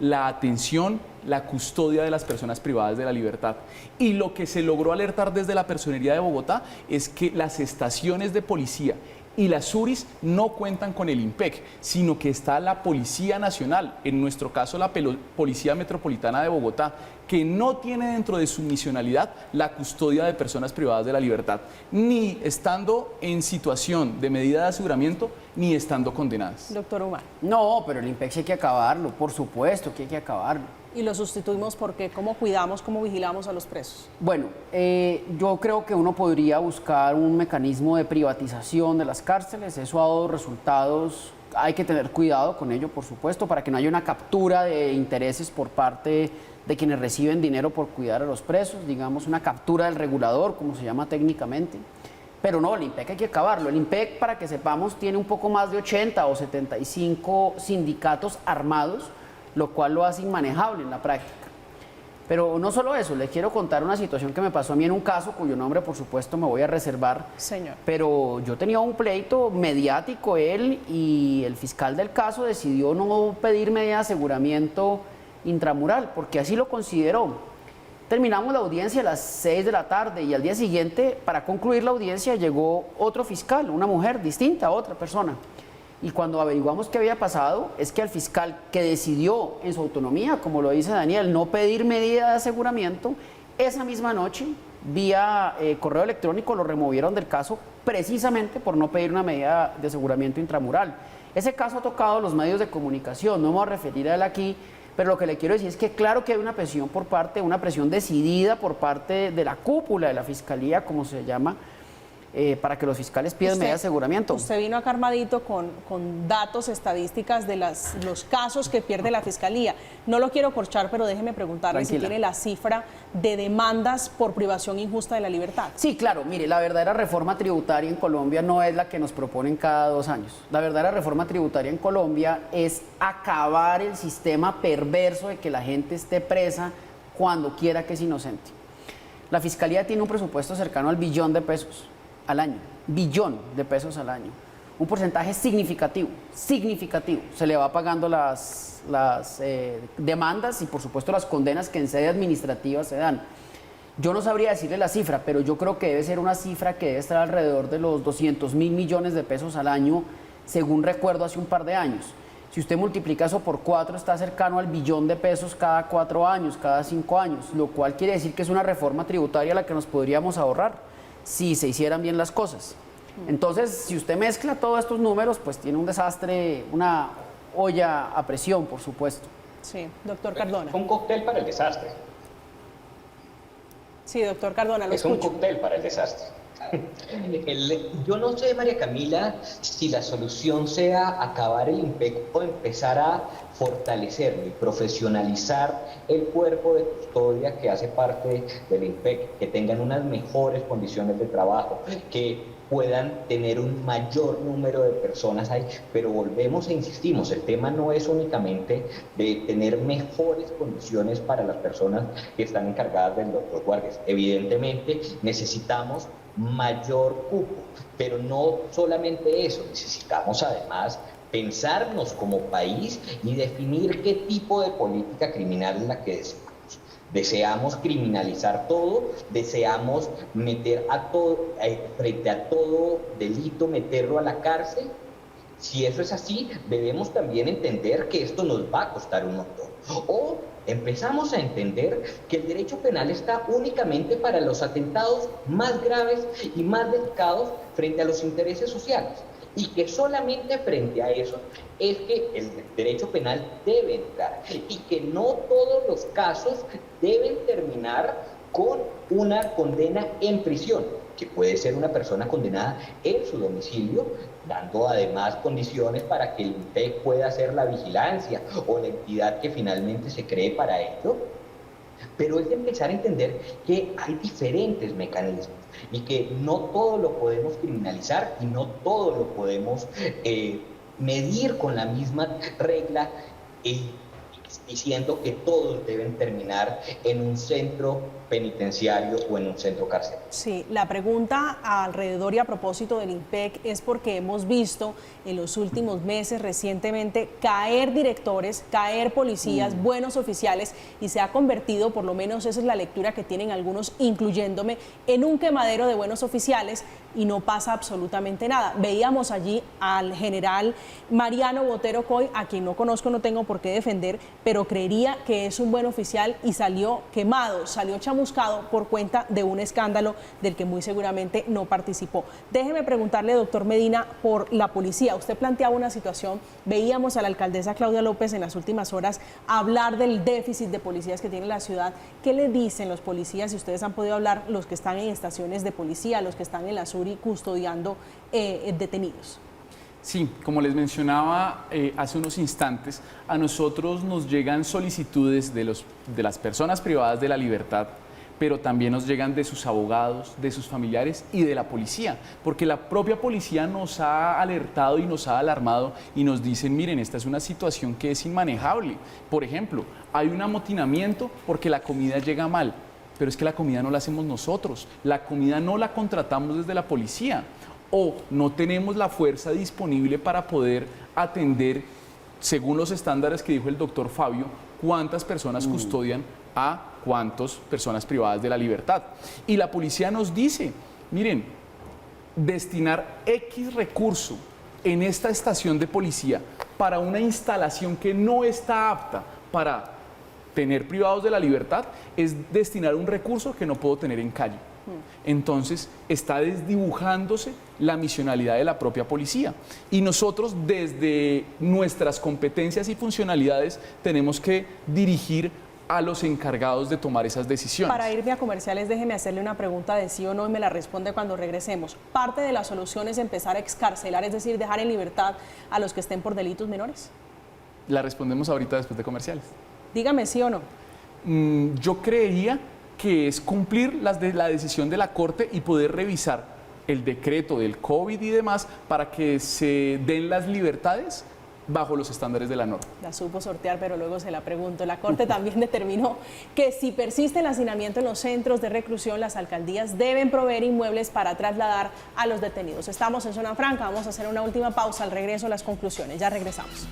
la atención, la custodia de las personas privadas de la libertad. Y lo que se logró alertar desde la Personería de Bogotá es que las estaciones de policía y las SURIs no cuentan con el IMPEC, sino que está la Policía Nacional, en nuestro caso la Policía Metropolitana de Bogotá, que no tiene dentro de su misionalidad la custodia de personas privadas de la libertad, ni estando en situación de medida de aseguramiento, ni estando condenadas.
Doctor Umar.
No, pero el IMPEC sí hay que acabarlo, por supuesto que hay que acabarlo.
¿Y lo sustituimos por qué? ¿Cómo cuidamos, cómo vigilamos a los presos?
Bueno, yo creo que uno podría buscar un mecanismo de privatización de las cárceles, eso ha dado resultados, hay que tener cuidado con ello, por supuesto, para que no haya una captura de intereses por parte de quienes reciben dinero por cuidar a los presos, digamos una captura del regulador, como se llama técnicamente. Pero no, el IMPEC hay que acabarlo. El IMPEC, para que sepamos, tiene un poco más de 80 o 75 sindicatos armados, lo cual lo hace inmanejable en la práctica. Pero no solo eso, les quiero contar una situación que me pasó a mí en un caso, cuyo nombre por supuesto me voy a reservar.
Señor.
Pero yo tenía un pleito mediático, él y el fiscal del caso decidió no pedir medida de aseguramiento intramural, porque así lo consideró. Terminamos la audiencia a las 6 de la tarde y al día siguiente, para concluir la audiencia, llegó otro fiscal, una mujer distinta, otra persona. Y cuando averiguamos qué había pasado, es que al fiscal que decidió en su autonomía, como lo dice Daniel, no pedir medida de aseguramiento, esa misma noche, vía correo electrónico, lo removieron del caso precisamente por no pedir una medida de aseguramiento intramural. Ese caso ha tocado los medios de comunicación, no me voy a referir a él aquí, pero lo que le quiero decir es que claro que hay una presión una presión decidida por parte de la cúpula de la Fiscalía, como se llama, para que los fiscales pidan medida de aseguramiento.
Usted vino acá armadito con datos, estadísticas de los casos que pierde la Fiscalía. No lo quiero corchar, pero déjeme preguntarle si tiene la cifra de demandas por privación injusta de la libertad.
Sí, claro. Mire, la verdadera reforma tributaria en Colombia no es la que nos proponen cada 2 años. La verdadera reforma tributaria en Colombia es acabar el sistema perverso de que la gente esté presa cuando quiera que es inocente. La Fiscalía tiene un presupuesto cercano al billón de pesos al año, billón de pesos al año, un porcentaje significativo, se le va pagando las demandas y por supuesto las condenas que en sede administrativa se dan. Yo no sabría decirle la cifra, pero yo creo que debe ser una cifra que debe estar alrededor de los 200.000 millones de pesos al año, según recuerdo hace un par de años. Si usted multiplica eso por 4, está cercano al billón de pesos cada 4 años, cada 5 años, lo cual quiere decir que es una reforma tributaria la que nos podríamos ahorrar si se hicieran bien las cosas. Entonces, si usted mezcla todos estos números, pues tiene un desastre, una olla a presión, por supuesto.
Sí, doctor Cardona.
Es un cóctel para el desastre.
Sí, doctor Cardona, lo
Es
escucho.
un cóctel para el desastre. Yo no sé, María Camila, si la solución sea acabar el IMPEC o empezar a fortalecerlo y profesionalizar el cuerpo de custodia que hace parte del IMPEC, que tengan unas mejores condiciones de trabajo, que puedan tener un mayor número de personas ahí, pero volvemos e insistimos, el tema no es únicamente de tener mejores condiciones para las personas que están encargadas de los guardias. Evidentemente necesitamos mayor cupo, pero no solamente eso, necesitamos además pensarnos como país y definir qué tipo de política criminal es la que deseamos. Deseamos criminalizar todo, deseamos meter a todo, frente a todo delito, meterlo a la cárcel. Si eso es así, debemos también entender que esto nos va a costar un montón. O empezamos a entender que el derecho penal está únicamente para los atentados más graves y más delicados frente a los intereses sociales. Y que solamente frente a eso es que el derecho penal debe entrar y que no todos los casos deben terminar con una condena en prisión, que puede ser una persona condenada en su domicilio, dando además condiciones para que el IMPEC pueda hacer la vigilancia o la entidad que finalmente se cree para ello. Pero es de empezar a entender que hay diferentes mecanismos y que no todo lo podemos criminalizar y no todo lo podemos medir con la misma regla. diciendo que todos deben terminar en un centro penitenciario o en un centro carcelario.
Sí, la pregunta alrededor y a propósito del INPEC es porque hemos visto en los últimos meses recientemente caer directores, caer policías, buenos oficiales, y se ha convertido, por lo menos esa es la lectura que tienen algunos, incluyéndome, en un quemadero de buenos oficiales y no pasa absolutamente nada. Veíamos allí al general Mariano Botero Coy, a quien no conozco, no tengo por qué defender, pero creería que es un buen oficial y salió quemado, salió chamuscado por cuenta de un escándalo del que muy seguramente no participó. Déjeme preguntarle, doctor Medina, por la policía. Usted planteaba una situación, veíamos a la alcaldesa Claudia López en las últimas horas hablar del déficit de policías que tiene la ciudad. ¿Qué le dicen los policías? Si ustedes han podido hablar, los que están en estaciones de policía, los que están en la SURI custodiando detenidos.
Sí, como les mencionaba hace unos instantes, a nosotros nos llegan solicitudes de las personas privadas de la libertad, pero también nos llegan de sus abogados, de sus familiares y de la policía, porque la propia policía nos ha alertado y nos ha alarmado y nos dicen, miren, esta es una situación que es inmanejable. Por ejemplo, hay un amotinamiento porque la comida llega mal, pero es que la comida no la hacemos nosotros, la comida no la contratamos desde la policía, o no tenemos la fuerza disponible para poder atender, según los estándares que dijo el doctor Fabio, cuántas personas custodian a cuántas personas privadas de la libertad. Y la policía nos dice, miren, destinar X recurso en esta estación de policía para una instalación que no está apta para tener privados de la libertad es destinar un recurso que no puedo tener en calle. Entonces está desdibujándose la misionalidad de la propia policía y nosotros desde nuestras competencias y funcionalidades tenemos que dirigir a los encargados de tomar esas decisiones.
Para irme a comerciales, déjeme hacerle una pregunta de sí o no y me la responde cuando regresemos. ¿Parte de la solución es empezar a excarcelar, es decir, dejar en libertad a los que estén por delitos menores?
La respondemos ahorita después de comerciales.
Dígame sí o no.
Yo creería que es cumplir la decisión de la Corte y poder revisar el decreto del COVID y demás para que se den las libertades bajo los estándares de la norma.
La supo sortear, pero luego se la pregunto. La Corte también determinó que si persiste el hacinamiento en los centros de reclusión, las alcaldías deben proveer inmuebles para trasladar a los detenidos. Estamos en Zona Franca, vamos a hacer una última pausa, al regreso las conclusiones. Ya regresamos.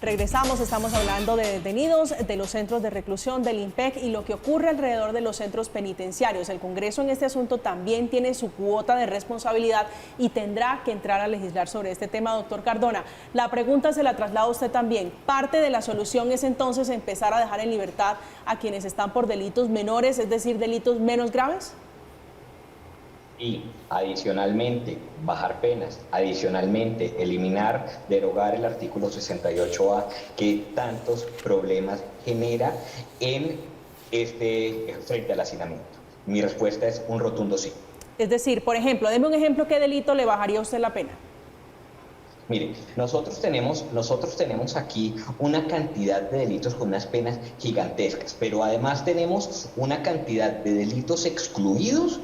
Regresamos, estamos hablando de detenidos, de los centros de reclusión, del INPEC y lo que ocurre alrededor de los centros penitenciarios. El Congreso en este asunto también tiene su cuota de responsabilidad y tendrá que entrar a legislar sobre este tema, doctor Cardona. La pregunta se la traslado a usted también. ¿Parte de la solución es entonces empezar a dejar en libertad a quienes están por delitos menores, es decir, delitos menos graves?
Y adicionalmente, bajar penas, adicionalmente, eliminar, derogar el artículo 68A que tantos problemas genera frente al hacinamiento. Mi respuesta es un rotundo sí.
Es decir, por ejemplo, deme un ejemplo, ¿qué delito le bajaría a usted la pena?
Mire, nosotros tenemos aquí una cantidad de delitos con unas penas gigantescas, pero además tenemos una cantidad de delitos excluidos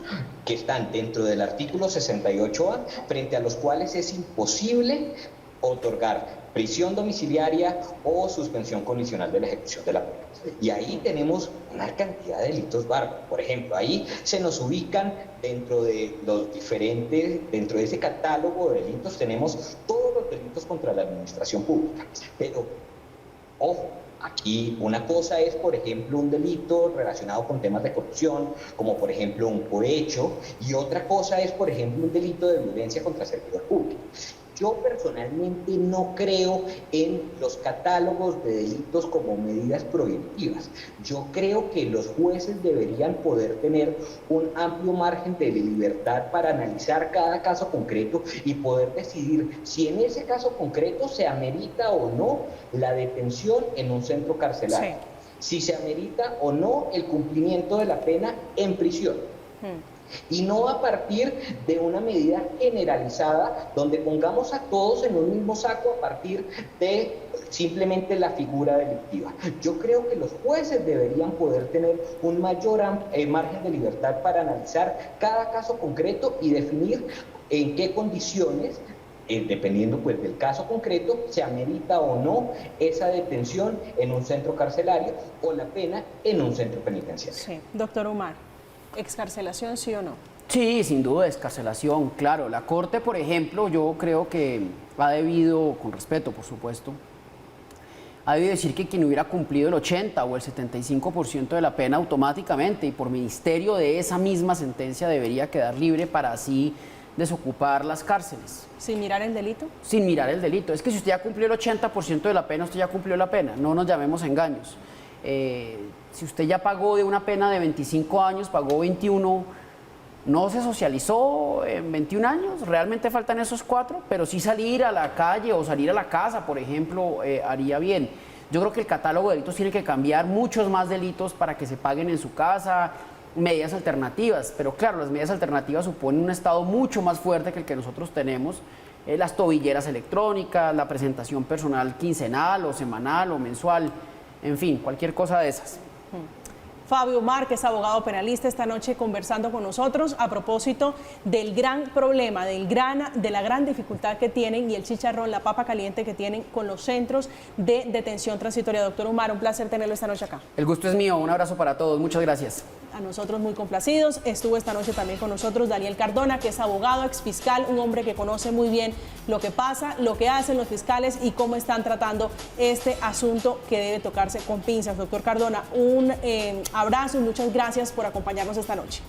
que están dentro del artículo 68A, frente a los cuales es imposible otorgar prisión domiciliaria o suspensión condicional de la ejecución de la pena. Y ahí tenemos una cantidad de delitos bárbaros. Por ejemplo, ahí se nos ubican dentro de ese catálogo de delitos, tenemos todos los delitos contra la administración pública. Pero, ojo, aquí una cosa es, por ejemplo, un delito relacionado con temas de corrupción, como por ejemplo un cohecho, y otra cosa es, por ejemplo, un delito de violencia contra servidor público. Yo personalmente no creo en los catálogos de delitos como medidas prohibitivas. Yo creo que los jueces deberían poder tener un amplio margen de libertad para analizar cada caso concreto y poder decidir si en ese caso concreto se amerita o no la detención en un centro carcelario, si se amerita o no el cumplimiento de la pena en prisión. y no a partir de una medida generalizada donde pongamos a todos en un mismo saco a partir de simplemente la figura delictiva. Yo creo que los jueces deberían poder tener un mayor margen de libertad para analizar cada caso concreto y definir en qué condiciones, dependiendo pues del caso concreto, se amerita o no esa detención en un centro carcelario o la pena en un centro penitenciario.
Sí, doctor Umar, ¿excarcelación sí o no?
Sí, sin duda, excarcelación, claro. La Corte, por ejemplo, yo creo que ha debido, con respeto por supuesto, ha debido decir que quien hubiera cumplido el 80 o el 75% de la pena automáticamente y por ministerio de esa misma sentencia debería quedar libre para así desocupar las cárceles.
¿Sin mirar el delito?
Sin mirar el delito. Es que si usted ya cumplió el 80% de la pena, usted ya cumplió la pena. No nos llamemos engaños. Si usted ya pagó de una pena de 25 años, pagó 21, no se socializó en 21 años, realmente faltan esos 4, pero sí salir a la calle o salir a la casa, por ejemplo, haría bien. Yo creo que el catálogo de delitos tiene que cambiar, muchos más delitos para que se paguen en su casa, medidas alternativas, pero claro, las medidas alternativas suponen un estado mucho más fuerte que el que nosotros tenemos, las tobilleras electrónicas, la presentación personal quincenal o semanal o mensual, en fin, cualquier cosa de esas.
Fabio Umar, que es abogado penalista, esta noche conversando con nosotros a propósito del gran problema, de la gran dificultad que tienen y el chicharrón, la papa caliente que tienen con los centros de detención transitoria. Doctor Umar, un placer tenerlo esta noche acá.
El gusto es mío, un abrazo para todos, muchas gracias.
A nosotros muy complacidos. Estuvo esta noche también con nosotros Daniel Cardona, que es abogado, exfiscal, un hombre que conoce muy bien lo que pasa, lo que hacen los fiscales y cómo están tratando este asunto que debe tocarse con pinzas. Doctor Cardona, un abrazo y muchas gracias por acompañarnos esta noche.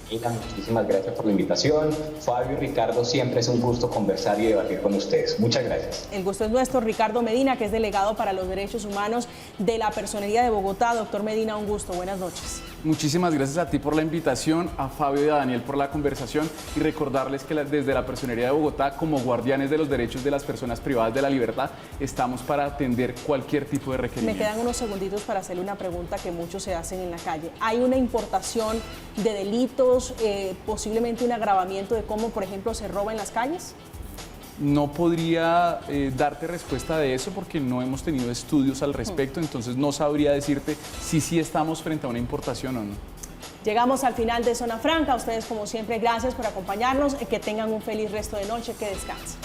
Muchísimas gracias por la invitación. Fabio y Ricardo, siempre es un gusto conversar y debatir con ustedes. Muchas gracias.
El gusto es nuestro. Ricardo Medina, que es delegado para los derechos humanos de la Personería de Bogotá. Doctor Medina, un gusto. Buenas noches.
Muchísimas gracias a ti por la invitación, a Fabio y a Daniel por la conversación y recordarles que desde la Personería de Bogotá, como guardianes de los derechos de las personas privadas de la libertad, estamos para atender cualquier tipo de requerimiento.
Me quedan unos segunditos para hacerle una pregunta que muchos se hacen en la calle. ¿Hay una importación de delitos, posiblemente un agravamiento de cómo, por ejemplo, se roba en las calles?
No podría darte respuesta de eso porque no hemos tenido estudios al respecto, entonces no sabría decirte si sí estamos frente a una importación o no.
Llegamos al final de Zona Franca. A ustedes, como siempre, gracias por acompañarnos. Que tengan un feliz resto de noche. Que descansen.